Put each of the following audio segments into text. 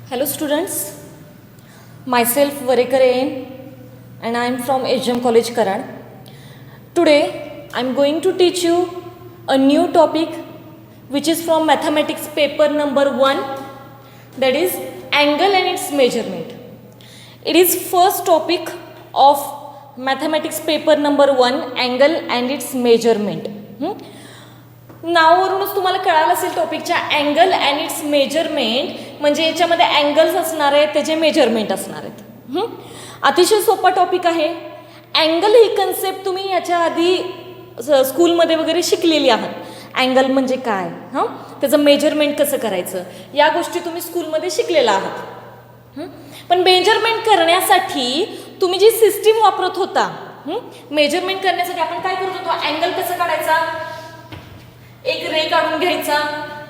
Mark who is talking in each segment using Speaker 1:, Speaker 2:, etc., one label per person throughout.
Speaker 1: Hello students, myself Varekar A.N. and I am from HM College Karad. Today I am going to teach you a new topic which is from mathematics paper number 1, that is angle and its measurement. It is first topic of mathematics paper number 1, angle and its measurement. नावावरूनच तुम्हाला कळालं असेल टॉपिकच्या angle and it's measurement म्हणजे याच्यामध्ये angles असणार आहेत, त्याचे measurement असणार आहेत. अतिशय सोपा टॉपिक आहे. अँगल ही कन्सेप्ट तुम्ही याच्या आधी स्कूलमध्ये वगैरे शिकलेली आहात. अँगल म्हणजे काय, त्याचं मेजरमेंट कसं करायचं, या गोष्टी तुम्ही स्कूलमध्ये शिकलेला आहात. पण मेजरमेंट करण्यासाठी तुम्ही जी सिस्टीम वापरत होता, मेजरमेंट करण्यासाठी आपण काय करत होतो, अँगल कसं काढायचा, एक रे काढून घ्यायचा,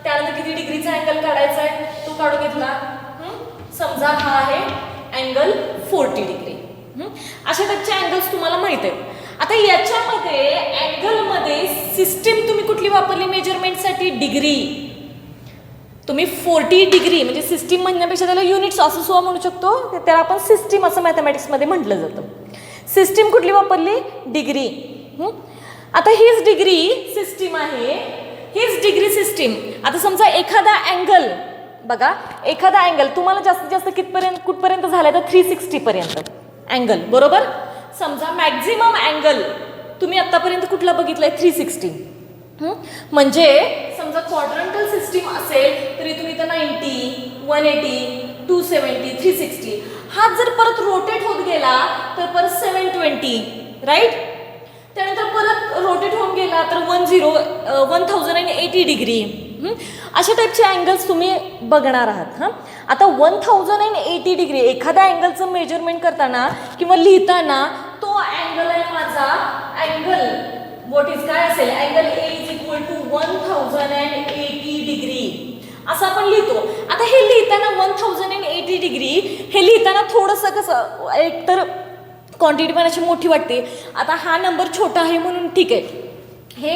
Speaker 1: त्यानंतर किती डिग्रीचा अँगल काढायचा आहे तो काढून घेतला. समजा हा आहे अँगल 40 डिग्री. अशा टाईपचे अँगल्स तुम्हाला माहित आहेत. आता याच्यामध्ये अँगलमध्ये सिस्टीम तुम्ही कुठली वापरली मेजरमेंटसाठी, डिग्री. तुम्ही 40 डिग्री म्हणजे सिस्टीम म्हणण्यापेक्षा त्याला युनिट्स असं सुद्धा म्हणू शकतो, त्याला आपण सिस्टीम असं मॅथमॅटिक्समध्ये म्हटलं जातं. सिस्टीम कुठली वापरली, डिग्री. आता हीच डिग्री सिस्टीम आहे, हीच डिग्री सिस्टीम. आता समजा एखादा अँगल बघा, एखादा अँगल तुम्हाला जास्तीत जास्त कुठपर्यंत झालाय तर 360 पर्यंत अँगल, बरोबर. समजा मॅक्झिमम अँगल तुम्ही आतापर्यंत कुठला बघितलाय, 360. म्हणजे समजा क्वाड्रंटल सिस्टीम असेल तरी तुम्ही तर 90, 180, 270, 360. हा जर परत रोटेट होत गेला तर परत 720, राईट. त्यानंतर परत रोटेट होऊन गेला तर 1080 डिग्री. अशा टाईपचे अँगल्स तुम्ही बघणार आहात. आता 1080 डिग्री एखाद्या अँगलचं मेजरमेंट करताना किंवा लिहिताना तो अँगल आहे माझा अँगल व्हॉट इज काय असेल, angle A is equal to 1080 degree असं आपण लिहितो. आता हे लिहिताना 1080 डिग्री हे लिहिताना थोडंसं कसं, एक तर क्वांटिटी पण अशी मोठी वाटते. आता हा नंबर छोटा आहे म्हणून ठीक आहे, हे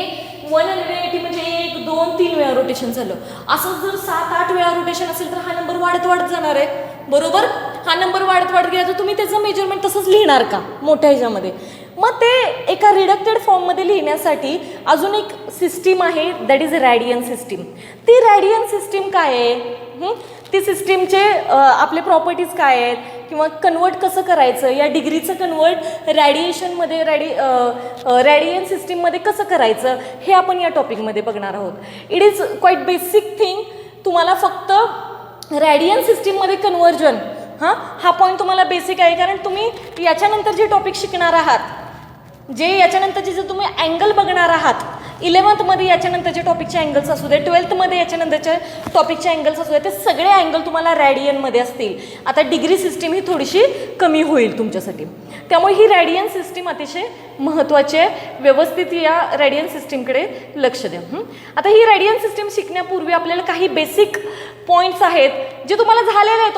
Speaker 1: 180 म्हणजे 1, 2, 3 वेळा रोटेशन झालं. असं जर 7-8 वेळा रोटेशन असेल तर हा नंबर वाढत वाढत जाणार आहे, बरोबर. हा नंबर वाढत वाढत गेला तर तुम्ही त्याचं मेजरमेंट तसंच लिहिणार का मोठ्या ह्याच्यामध्ये. मग ते एका रिडक्टेड फॉर्ममध्ये लिहिण्यासाठी अजून एक सिस्टीम आहे, दॅट इज रॅडियन सिस्टीम. ती रॅडियन सिस्टीम काय आहे, ती सिस्टीमचे आपले प्रॉपर्टीज काय आहेत किंवा कन्वर्ट कसं करायचं, या डिग्रीचं कन्वर्ट रॅडिएशनमध्ये रॅडियन सिस्टीममध्ये कसं करायचं हे आपण या टॉपिकमध्ये बघणार आहोत. It is quiet basic thing. तुम्हाला फक्त रॅडियन सिस्टीममध्ये कन्वर्जन हा पॉईंट तुम्हाला बेसिक आहे, कारण तुम्ही याच्यानंतर जे टॉपिक शिकणार आहात, जे याच्यानंतरचे जे तुम्ही अँगल बघणार आहात, 11th याच्यानंतरचे टॉपिकचे अँगल्स असू दे, 12th याच्यानंतरच्या टॉपिकचे अँगल्स असू दे, ते सगळे अँगल तुम्हाला रॅडियनमध्ये असतील. आता डिग्री सिस्टीम ही थोडीशी कमी होईल तुमच्यासाठी, त्यामुळे ही रॅडियन सिस्टीम अतिशय महत्त्वाची आहे. व्यवस्थित या रॅडियन सिस्टीमकडे लक्ष द्या. आता ही रॅडियन सिस्टीम शिकण्यापूर्वी आपल्याला काही बेसिक पॉईंट्स आहेत जे तुम्हाला झालेले आहेत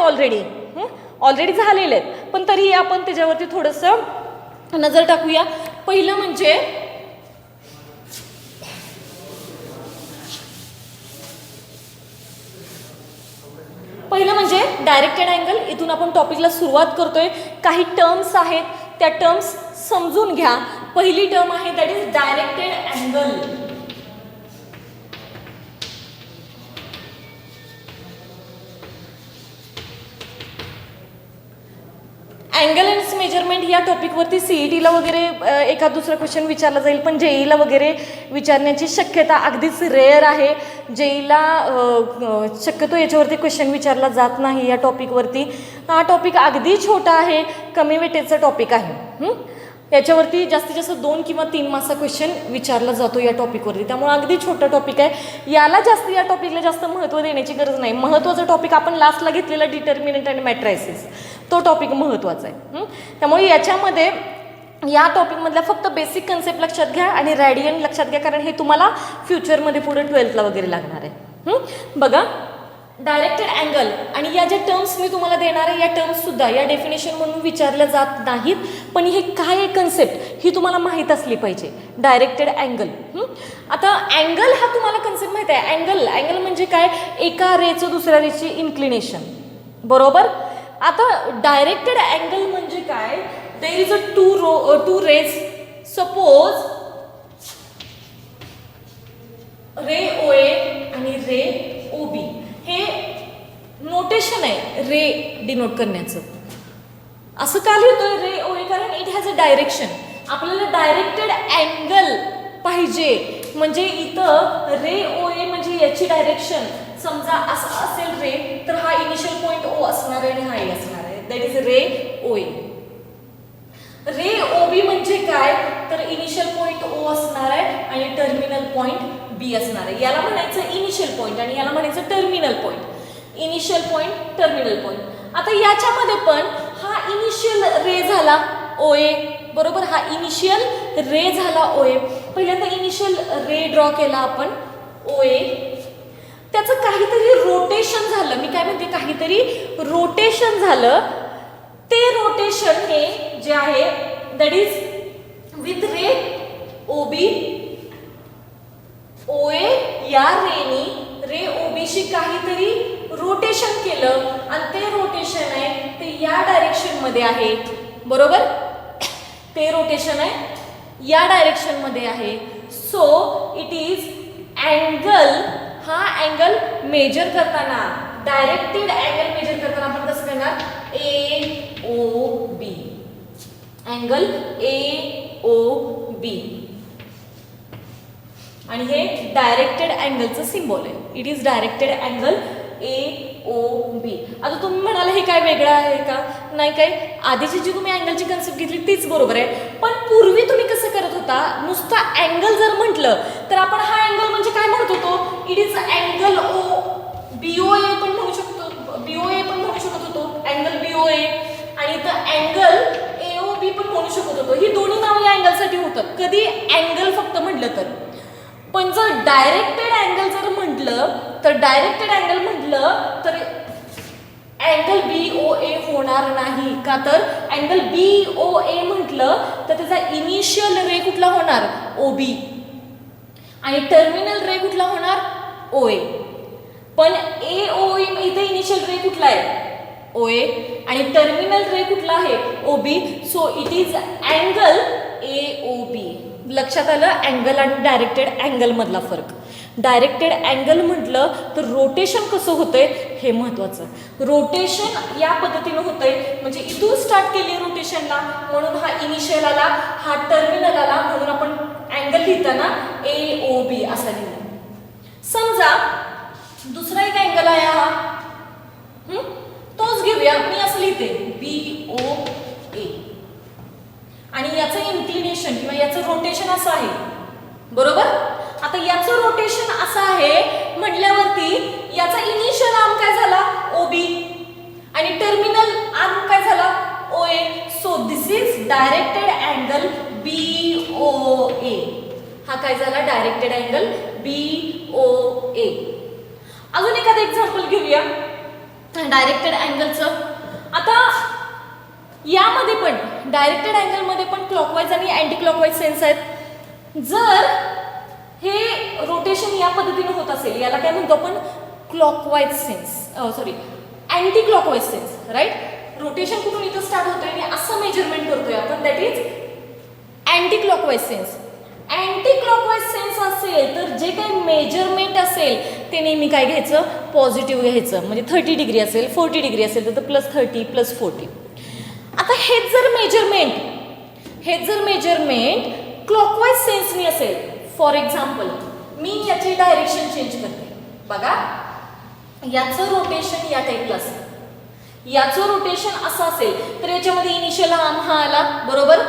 Speaker 1: ऑलरेडी झालेले आहेत, पण तरीही आपण त्याच्यावरती थोडंसं नजर टाकूया. पहिलं म्हणजे डायरेक्टेड अँगल. इथून आपण टॉपिकला सुरुवात करतोय. काही टर्म्स आहेत, त्या टर्म्स समजून घ्या. पहिली टर्म आहे that is directed angle. Angle and it's measurement या टॉपिकवरती CETला वगैरे एखाद दुसरा क्वेश्चन विचारला जाईल, पण JEEला वगैरे विचारण्याची शक्यता अगदीच रेअर आहे. JEEला शक्यतो याच्यावरती क्वेश्चन विचारला जात नाही या टॉपिकवरती. हा टॉपिक अगदी छोटा आहे, कमी वेटेजचा टॉपिक आहे. याच्यावरती जास्तीत जास्त 2 किंवा 3 मार्क्सचा क्वेश्चन विचारला जातो या टॉपिकवरती, त्यामुळे अगदी छोटा टॉपिक आहे. या टॉपिकला जास्त महत्त्व देण्याची गरज नाही. महत्त्वाचा टॉपिक आपण लास्टला घेतलेला डिटर्मिनंट अँड मॅट्रायसिस, तो टॉपिक महत्त्वाचा आहे. त्यामुळे याच्यामध्ये या टॉपिकमधल्या फक्त बेसिक कन्सेप्ट लक्षात घ्या आणि रॅडियन लक्षात घ्या, कारण हे तुम्हाला फ्युचरमध्ये पुढे 12thला वगैरे लागणार आहे. बघा, डायरेक्टेड अँगल आणि या ज्या टर्म्स मी तुम्हाला देणार आहे, या टर्म्ससुद्धा या डेफिनेशन म्हणून विचारल्या जात नाहीत, पण हे काय आहे कन्सेप्ट ही तुम्हाला माहीत असली पाहिजे. Directed angle. आता अँगल हा तुम्हाला कन्सेप्ट माहीत आहे. अँगल म्हणजे काय, एका रेचं दुसऱ्या रेची इन्क्लिनेशन. बरोबर. आता डायरेक्टेड अँगल म्हणजे काय? There is a two rays. Suppose ray O A आणि रे ओ बी हे नोटेशन आहे रे डिनोट करण्याचं. असं का लिहितोय रे ओ ए? कारण इट हॅज अ डायरेक्शन. आपल्याला डायरेक्टेड अँगल पाहिजे. म्हणजे इथं रे ओ ए म्हणजे याची डायरेक्शन समजा असं असेल रे, तर हा इनिशियल पॉइंट ओ असणार आहे आणि हा ए असणार आहे. That is ray O A. Ray O बी म्हणजे काय? तर इनिशियल पॉइंट ओ असणार आहे आणि टर्मिनल पॉइंट बी असणार आहे. याला म्हणायचं इनिशियल पॉइंट आणि याला म्हणायचं terminal point. Initial point, terminal point. आता याच्यामध्ये पण हा इनिशियल रे झाला ओ ए, बरोबर. हा इनिशियल रे झाला ओ ए. पहिल्यांदा इनिशियल रे ड्रॉ केला आपण ओ ए. त्याचं काहीतरी रोटेशन झालं. मी काय म्हणते, काहीतरी रोटेशन झालं. ते रोटेशन हे जे आहे that is with ray O B. O A या रेनी रे ओ बीशी काहीतरी रोटेशन केलं आणि ते रोटेशन आहे ते या डायरेक्शन मध्ये आहे, बरोबर. ते रोटेशन आहे या डायरेक्शन मध्ये आहे. So it is angle. हा अँगल मेजर करताना, डायरेक्टेड अँगल मेजर करताना आपण कसं करणार? A O B. Angle A O B. आणि हे डायरेक्टेड अँगलचं सिम्बॉल आहे. It is directed angle A O B. आता तुम्ही म्हणाल हे काय वेगळं आहे का? नाही, काय आधीची जी तुम्ही अँगलची कन्सेप्ट घेतली तीच बरोबर आहे. पण पूर्वी तुम्ही कसं करत होता? नुसता अँगल जर म्हटलं तर आपण हा अँगल म्हणजे काय म्हणत होतो? It is angle O B O A पण म्हणू शकतो. बी ओ ए पण म्हणू शकत होतो, अँगल बी ओ ए. आणि इथं अँगल ए ओ बी पण म्हणू शकत होतो. ही दोन्ही नावं या अँगलसाठी होतात कधी अँगल फक्त म्हटलं तर. पण जर डायरेक्टेड अँगल जर म्हटलं तर डायरेक्टेड अँगल म्हटलं तर अँगल बी ओ ए होणार नाही. का तर अँगल बी ओ ए म्हटलं तर त्याचा इनिशियल रे कुठला होणार? ओ बी. आणि टर्मिनल रे कुठला होणार? ओ ए. पण ए ओ ए इथे इनिशियल रे कुठला आहे? ओ ए. आणि टर्मिनल रे कुठला आहे? O B. So it is angle A O B. लक्षात आलं अँगल आणि डायरेक्टेड अँगल मधला फरक. डायरेक्टेड अँगल म्हटलं तर रोटेशन कसं होतंय हे महत्वाचं. रोटेशन या पद्धतीनं होतंय. म्हणजे इथून स्टार्ट केली रोटेशनला म्हणून हा इनिशियल आला, हा टर्मिनल आला, म्हणून आपण अँगल लिहिताना ए ओ बी असा लिहिला. समजा दुसरा एक अँगल आहे हा, तोच घेऊया. मी असं लिहिते बी ओ ए. आणि याचं इन्क्लिनेशन किंवा याचं रोटेशन असं आहे, बरोबर. आता याचं रोटेशन असं आहे म्हटल्यावरती याचा इनिशियल आर्म काय झाला? ओ बी. आणि टर्मिनल आर्म काय झाला? O A. So this is directed angle B O A. हा काय झाला? Directed angle B O A. अजून एखादं एक्झाम्पल घेऊया डायरेक्टेड अँगलचं. आता यामध्ये पण डायरेक्टेड अँगलमध्ये पण क्लॉकवाईज आणि अँटी क्लॉकवाईज सेन्स आहेत. जर हे रोटेशन या पद्धतीने होत असेल याला काय म्हणतो आपण? Clockwise sense, sorry anti clockwise sense, right. Rotation कुठून इथं स्टार्ट होतोय आणि असं मेजरमेंट करतोय आपण, that is anti clockwise sense. Anti clockwise sense असेल तर जे काही मेजरमेंट असेल ते नेहमी काय घ्यायचं? पॉझिटिव्ह घ्यायचं. म्हणजे 30 डिग्री असेल, 40 डिग्री असेल तर +30 +40. आता हेच जर मेजरमेंट क्लॉकवाईज सेन्सनी असेल, फॉर एक्झाम्पल मी याची डायरेक्शन चेंज करते. बघा याचं रोटेशन या टाईपला असेल, याचं रोटेशन असं असेल तर याच्यामध्ये इनिशियल आर्म हा आला, बरोबर,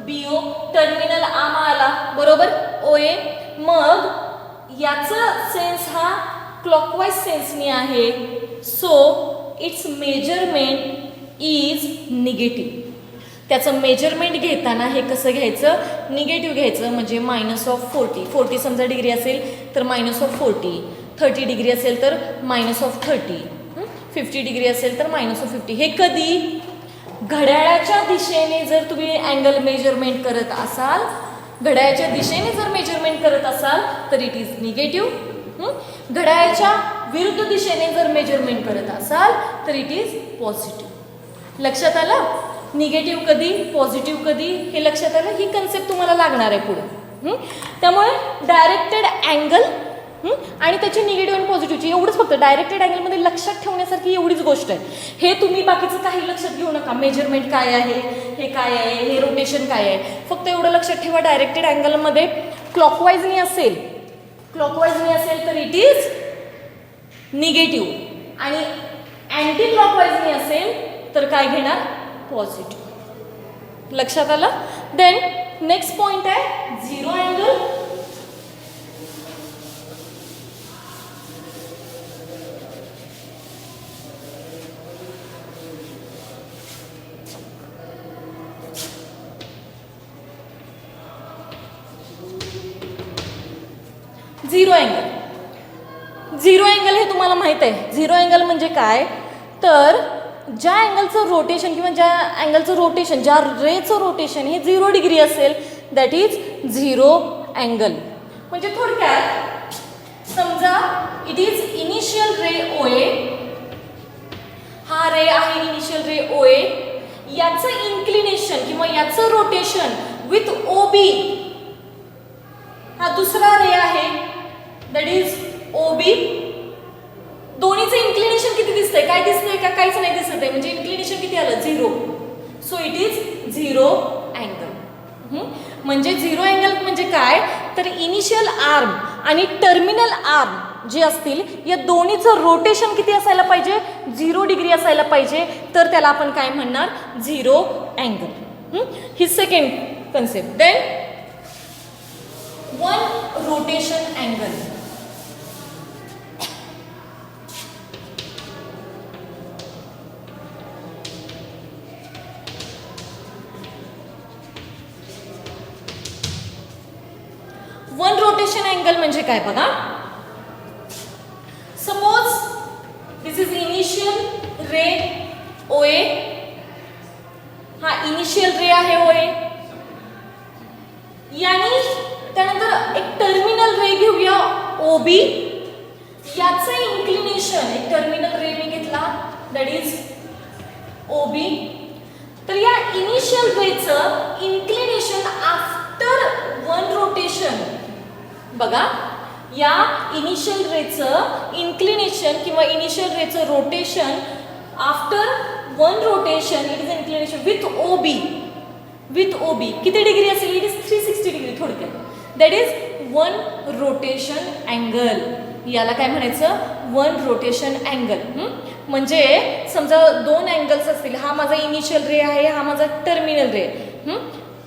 Speaker 1: बी ओ. टर्मिनल आर्म आला, बरोबर, ओ ए. मग याचं सेन्स हा क्लॉकवाईज सेन्सनी आहे. So it's measurement is negative. त्याचं मेजरमेंट घेताना हे कसं घ्यायचं? निगेटिव्ह घ्यायचं. म्हणजे -40. 40 समजा डिग्री असेल तर -40. 30 डिग्री असेल तर -30. 50 डिग्री असेल तर -50. हे कधी? घड्याळाच्या दिशेने जर तुम्ही अँगल मेजरमेंट करत असाल, घड्याळाच्या दिशेने जर मेजरमेंट करत असाल तर इट इज निगेटिव्ह. घड्याळाच्या विरुद्ध दिशेने जर मेजरमेंट करत असाल तर इट इज पॉझिटिव्ह. लक्षात आलं? निगेटिव्ह कधी, पॉझिटिव्ह कधी, हे लक्षात आलं? ही कन्सेप्ट तुम्हाला लागणार आहे पुढे. त्यामुळे डायरेक्टेड अँगल आणि त्याची निगेटिव्ह आणि पॉझिटिव्हची एवढंच फक्त डायरेक्टेड अँगलमध्ये लक्षात ठेवण्यासारखी एवढीच गोष्ट आहे. हे तुम्ही बाकीचं काही लक्षात घेऊ नका. मेजरमेंट काय आहे, हे काय आहे, हे रोटेशन काय आहे, फक्त एवढं लक्षात ठेवा. डायरेक्टेड अँगलमध्ये क्लॉकवाईजनी असेल तर इट इज निगेटिव्ह आणि अँटी क्लॉकवाईजनी असेल तर काय घेणार? पॉझिटिव्ह. लक्षात आलं? देन नेक्स्ट पॉइंट आहे झिरो अँगल. झिरो अँगल हे तुम्हाला माहित आहे. झिरो अँगल म्हणजे काय? तर ज्या अँगलचं रोटेशन किंवा ज्या रेचं रोटेशन हे 0 डिग्री असेल दॅट इज झिरो अँगल. म्हणजे थोडक्यात समजा it is initial ray OA, हा रे आहे इनिशियल रे OA, याचं इन्क्लिनेशन किंवा याचं रोटेशन विथ OB, हा दुसरा रे आहे दॅट इज OB. दोन्हीचं इन्क्लिनेशन किती दिसतंय? काय दिसतंय का? काहीच नाही दिसत आहे. म्हणजे इन्क्लिनेशन किती आलं? 0. So it is zero angle. म्हणजे झिरो अँगल म्हणजे काय? तर इनिशियल आर्म आणि टर्मिनल आर्म जे असतील या दोन्हीचं रोटेशन किती असायला पाहिजे? 0 डिग्री असायला पाहिजे. तर त्याला आपण काय म्हणणार? Zero angle. ही second concept. Then one rotation angle. One rotation angle म्हणजे काय बघा. Suppose this is initial ray OA, हा इनिशियल रे आहे OA, यानी त्यानंतर एक टर्मिनल रे घेऊया OB, याचं इन्क्लिनेशन एक टर्मिनल रे मी घेतला दॅट इज OB. तर या इनिशियल रेचं इन्क्लिनेशन आफ्टर वन रोटेशन बघा, या इनिशियल रेचं इन्क्लिनेशन किंवा इनिशियल रेचं rotation after one rotation it is inclination with OB किती डिग्री असेल? It is 360 degree. थोडक्यात that is one rotation angle. याला काय म्हणायचं? One rotation angle. म्हणजे समजा दोन अँगल्स असतील, हा माझा इनिशियल रे आहे, हा माझा टर्मिनल रे.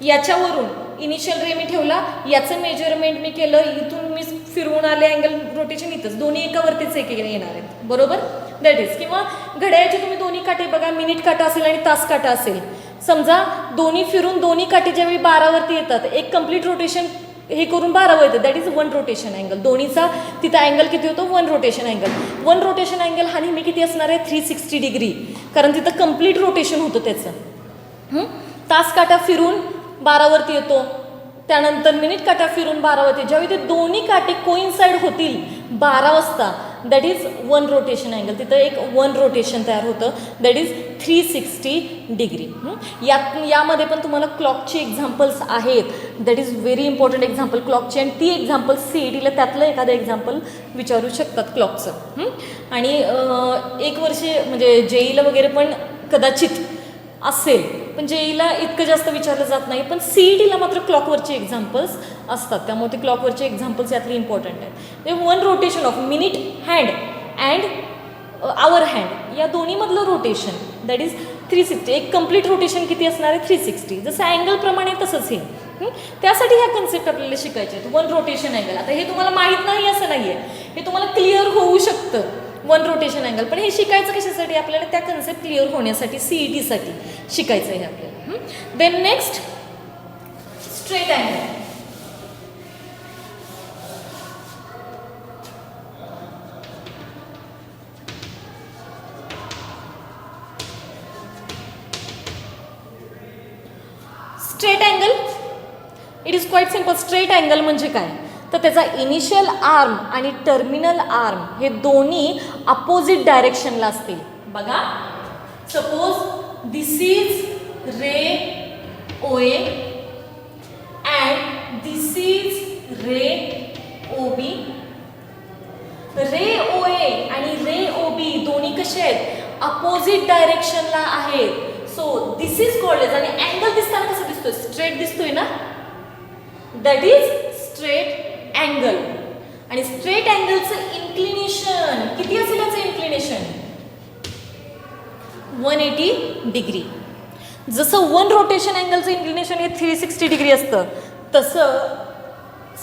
Speaker 1: याच्यावरून इनिशियल रे मी ठेवला, याचं मेजरमेंट मी केलं, इथून मी फिरवून आले अँगल रोटेशन इथंच, दोन्ही एकावरतीच एक येणार आहेत. बरोबर? That is. किंवा घड्याळाचे तुम्ही दोन्ही काटे बघा, मिनिट काटा असेल आणि तास काटा असेल. समजा दोन्ही फिरून दोन्ही काटे ज्यावेळी 12वरती येतात, एक कम्प्लीट रोटेशन हे करून 12वर येतं, that is one rotation angle. दोन्हीचा तिथं अँगल किती होतो? One rotation angle. One rotation angle हा नेहमी किती असणार आहे? 360 डिग्री, कारण तिथं कम्प्लीट रोटेशन होतं त्याचं. तास काटा फिरून 12वरती येतो, त्यानंतर मिनिट काटा फिरून 12वरती. ज्यावेळी ते दोन्ही काटे कोइन्साइड होतील 12 वाजता that is one rotation angle. तिथं एक वन रोटेशन तयार होतं दॅट इज 360 डिग्री. यामध्ये पण तुम्हाला क्लॉकची एक्झाम्पल्स आहेत, that is very important example क्लॉकची, आणि ती एक्झाम्पल CETला त्यातलं एखादं एक्झाम्पल विचारू शकतात क्लॉकचं. आणि एक वर्ष म्हणजे JEEला वगैरे पण कदाचित असेल, पण JEEला इतकं जास्त विचारलं जात नाही, पण CETला मात्र क्लॉकवरचे एक्झाम्पल्स असतात. त्यामुळे ते क्लॉकवरचे एक्झाम्पल्स यातले इम्पॉर्टंट आहेत. ते one rotation of minute hand and hour hand या दोन्हीमधलं रोटेशन दॅट इज 360. एक कम्प्लीट रोटेशन किती असणार आहे? 360. जसं अँगलप्रमाणे तसंच हे. त्यासाठी ह्या कन्सेप्ट आपल्याला शिकायचे आहेत. One rotation angle. आता हे तुम्हाला माहीत नाही असं नाही आहे, हे तुम्हाला क्लिअर होऊ शकतं वन रोटेशन अँगल, पण हे शिकायचं कशासाठी? आपल्याला त्या कन्सेप्ट क्लिअर होण्यासाठी, CETसाठी शिकायचं आहे आपल्याला. Then next straight angle. Straight angle it is quite simple. Straight angle म्हणजे काय? तर त्याचा इनिशियल आर्म आणि टर्मिनल आर्म हे दोन्ही अपोजिट डायरेक्शनला असतील. बघा, suppose this is ray O A and this is ray O B. Ray O A आणि रे ओ बी दोन्ही कसे आहेत? अपोजिट डायरेक्शनला आहेत. So this is called as, आणि अँगल दिसताना कसं दिसतोय? स्ट्रेट दिसतोय ना, दॅट इज स्ट्रेट अँगल. आणि स्ट्रेट अँगलचं इन्क्लिनेशन किती असेल? याचं इन्क्लिनेशन 180 डिग्री. जसं वन रोटेशन अँगलचं इन्क्लिनेशन हे 360 डिग्री असतं, तसं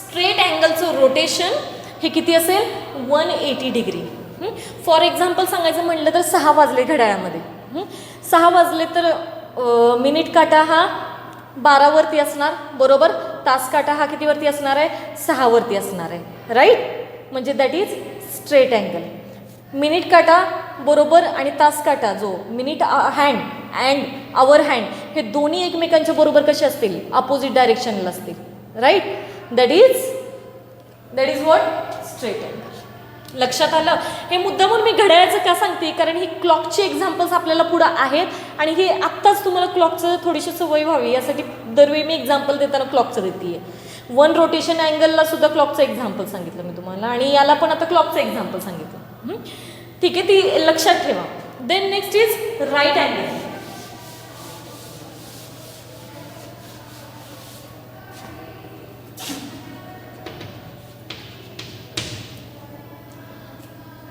Speaker 1: स्ट्रेट अँगलचं रोटेशन हे किती असेल? 180 डिग्री. फॉर एक्झाम्पल सांगायचं म्हटलं तर 6 वाजले घड्याळामध्ये. 6 वाजले तर मिनिट काटा हा 12 वरती असणार, बरोबर. तास काटा हा कितीवरती असणार आहे? 6 वरती असणार आहे, राईट. म्हणजे that is straight angle. Minute काटा बरोबर आणि तास काटा जो minute hand and hour hand हे दोन्ही एकमेकांच्या बरोबर कसे असतील? अपोजिट डायरेक्शनला असतील, right. That is what? Straight angle. लक्षात आलं? हे मुद्दामून मी घड्याळाचं का सांगते? कारण ही क्लॉकची एक्झाम्पल्स आपल्याला पुढं आहेत आणि हे आत्ताच तुम्हाला क्लॉकचं थोडीशी सवय व्हावी यासाठी दरवेळी मी एक्झाम्पल देताना क्लॉकचं देते आहे. वन रोटेशन अँगलला सुद्धा क्लॉकचं एक्झाम्पल सांगितलं मी तुम्हाला, आणि याला पण आता क्लॉकचं एक्झाम्पल सांगितलं. ठीक आहे, ती लक्षात ठेवा. Then next is right angle.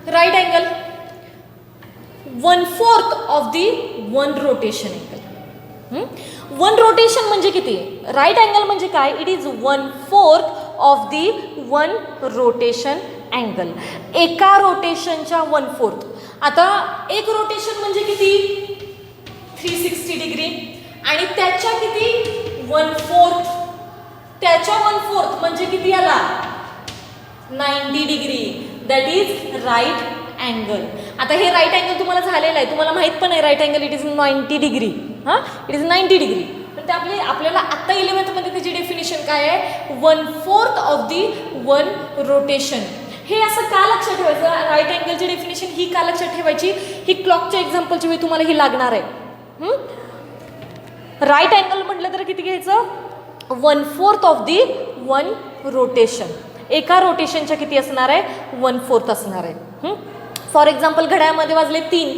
Speaker 1: Right angle 1/4 of the one rotation angle. One rotation म्हणजे किती? राईट अँगल म्हणजे काय? It is 1/4 of the one rotation angle. एका रोटेशनच्या 1/4. आता एक रोटेशन म्हणजे किती? 360 डिग्री, आणि त्याच्या किती? 1/4. त्याच्या 1/4 म्हणजे किती आला? 90 degree. That is right angle. आता हे राईट अँगल तुम्हाला झालेलं आहे, तुम्हाला माहित पण आहे right angle it is 90 degree. It is 90 degree. पण ते आपल्याला आत्ता 11th मध्ये त्याची डेफिनेशन काय आहे? 1/4 ऑफ दी वन रोटेशन. हे असं का लक्षात ठेवायचं? राईट अँगलची डेफिनेशन ही का लक्षात ठेवायची? ही क्लॉकच्या एक्झाम्पलच्या वेळी तुम्हाला ही लागणार आहे. राईट अँगल म्हटलं तर किती घ्यायचं? 1/4 ऑफ दी वन रोटेशन. एका रोटेशनच्या किती असणार आहे? 1/4 असणार आहे. फॉर एक्झाम्पल घड्याळामध्ये वाजले 3.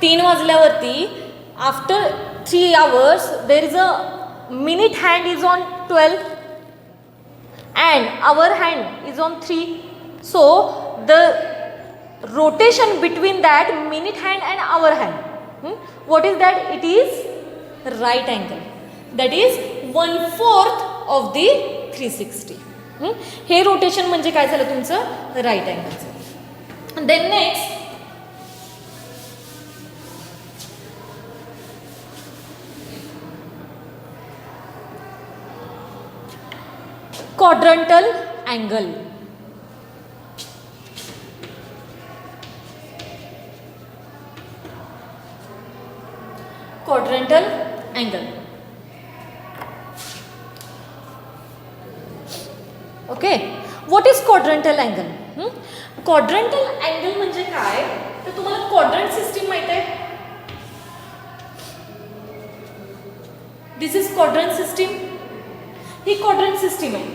Speaker 1: 3 वाजल्यावरती after 3 hours there is a minute hand is on 12 and our hand is on 3. So the rotation between that minute hand and our hand, what is that? It is right angle. That is 1/4 of the 360. हे rotation म्हणजे काय झालं तुमचं? Right अँगलचं. Then next quadrantal angle. Quadrantal angle. Okay. What is quadrantal angle? Quadrantal angle म्हणजे काय? तर तुम्हाला quadrant system माहित आहे? This is quadrant system. He quadrant system आहे,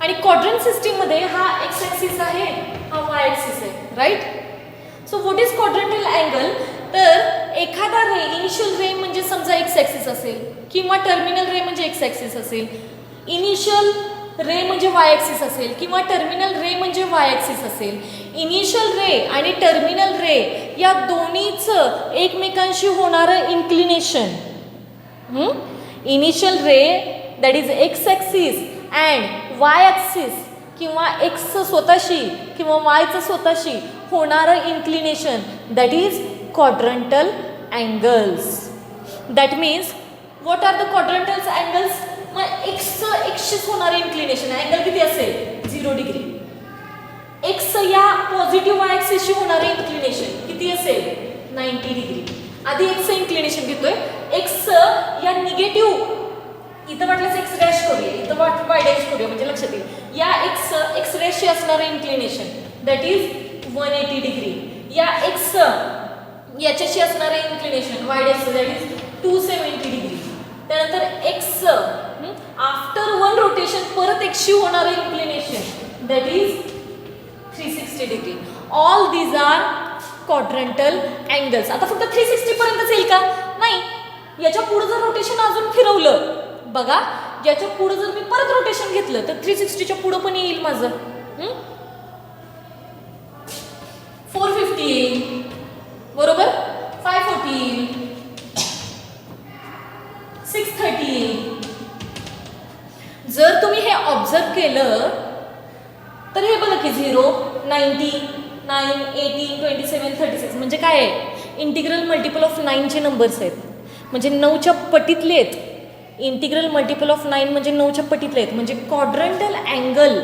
Speaker 1: आणि क्वाड्रंट सिस्टीम मध्ये हा एक्स ॲक्सिस आहे, हा वाय ॲक्सिस आहे, right. So what is quadrantal angle? तर एखादा रे, इनिशियल रे म्हणजे समजा एक्स ॲक्सिस असेल, किंवा टर्मिनल रे म्हणजे एक्स ॲक्सिस असेल, इनिशियल रे म्हणजे वाय ॲक्सिस असेल, किंवा टर्मिनल रे म्हणजे वाय ॲक्सिस असेल. इनिशियल रे आणि टर्मिनल रे या दोन्हीचं एकमेकांशी होणारं inclination, initial ray that is X axis and Y axis, किंवा एक्सचं स्वतःशी किंवा वायचं स्वतःशी होणारं inclination, that is quadrantal angles. That means what are the quadrantals angles? मग एक्सचं एक्सशीच होणारं इन्क्लिनेशन अँगल किती असेल? 0 डिग्री. एक्स या पॉझिटिव्ह वाय ॲक्सिसशी होणारं इन्क्लिनेशन किती असेल? 90 डिग्री. आधी एक्सचं इन्क्लिनेशन घेतोय. एक्स या निगेटिव्ह इथं वाटल्यास एक्स डॅश करूया, इथं वाय डॅश करूया, म्हणजे लक्षात येईल. या एक्स डॅशची असणारं इन्क्लिनेशन दॅट इज 180 डिग्री. या एक्स याच्याशी असणारे inclination Y dash that is 270 degree. त्यानंतर एक्स आफ्टर वन रोटेशन परत एक्सशी होणारं inclination that is 360 degree. All these are quadrantal angles. आता फक्त 360 पर्यंतच येईल का? नाही, याच्या पुढे जर रोटेशन अजून फिरवलं, बघा याच्या पुढे जर मी परत रोटेशन घेतलं तर 360च्या पुढे पण येईल माझं 450 येईल, बरोबर, 540 येईल, 630 येईल. जर तुम्ही हे ऑब्झर्व केलं तर हे बघा की 0, 90, 9, 18, 27, 36 म्हणजे काय आहे? इंटिग्रल मल्टिपल ऑफ 9चे नंबर्स आहेत, म्हणजे 9च्या पटीतले आहेत. इंटिग्रल मल्टिपल ऑफ 9 म्हणजे 9च्या पटीतले आहेत. म्हणजे क्वाड्रंटल अँगल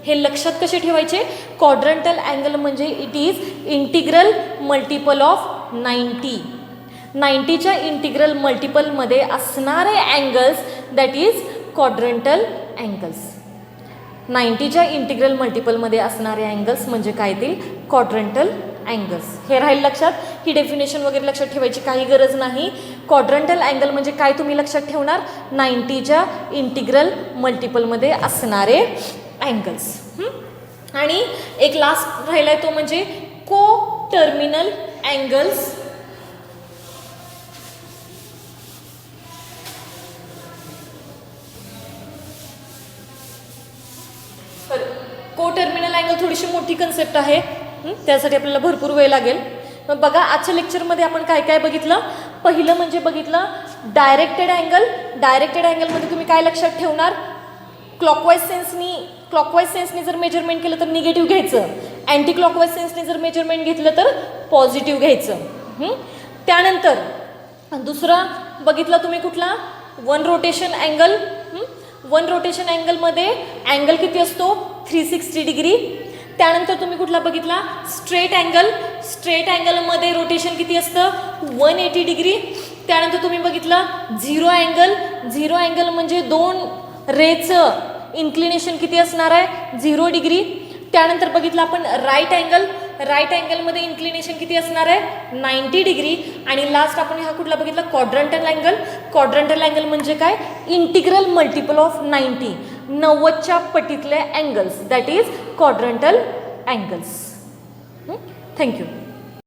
Speaker 1: हे लक्षात कसे ठेवायचे? क्वाड्रंटल अँगल म्हणजे it is integral multiple of 90. 90च्या इंटिग्रल मल्टिपलमध्ये असणारे angles that is quadrantal angles. 90च्या इंटिग्रल मल्टिपलमध्ये असणारे अँगल्स म्हणजे काय ते? Quadrantal angles. हे राहील लक्षात. ही डेफिनेशन वगैरे लक्षात ठेवायची काही गरज नाही. क्वाड्रंटल अँगल म्हणजे काय तुम्ही लक्षात ठेवणार? 90च्या इंटिग्रल मल्टिपलमध्ये असणारे अँगल्स. आणि एक लास्ट राहिला आहे तो म्हणजे को टर्मिनल अँगल्स. को टर्मिनल अँगल थोडीशी मोठी कन्सेप्ट आहे, त्यासाठी आपल्याला भरपूर वेळ लागेल. मग बघा आजच्या लेक्चरमध्ये आपण काय काय बघितलं. पहिलं म्हणजे बघितलं डायरेक्टेड अँगल. डायरेक्टेड अँगलमध्ये तुम्ही काय लक्षात ठेवणार? क्लॉकवाईज सेन्सनी जर मेजरमेंट केलं तर निगेटिव्ह घ्यायचं, अँटी क्लॉकवाईज सेन्सनी जर मेजरमेंट घेतलं तर पॉझिटिव्ह घ्यायचं. त्यानंतर दुसरा बघितला तुम्ही कुठला? One rotation angle. One rotation अँगलमध्ये अँगल किती असतो? 360 डिग्री. त्यानंतर तुम्ही कुठला बघितला? Straight angle. स्ट्रेट अँगलमध्ये रोटेशन किती असतं? 180 डिग्री. त्यानंतर तुम्ही बघितलं झिरो अँगल. झिरो अँगल म्हणजे दोन रेचं इन्क्लिनेशन किती असणार आहे? 0 डिग्री. त्यानंतर बघितलं आपण राईट अँगल. राईट अँगलमध्ये इन्क्लिनेशन किती असणार आहे? 90 डिग्री. आणि लास्ट आपण हा कुठला बघितला? Quadrantal angle. क्वाड्रंटल अँगल म्हणजे काय? Integral multiple of 90. 90च्या पटीतले angles that is quadrantal angles. Thank you.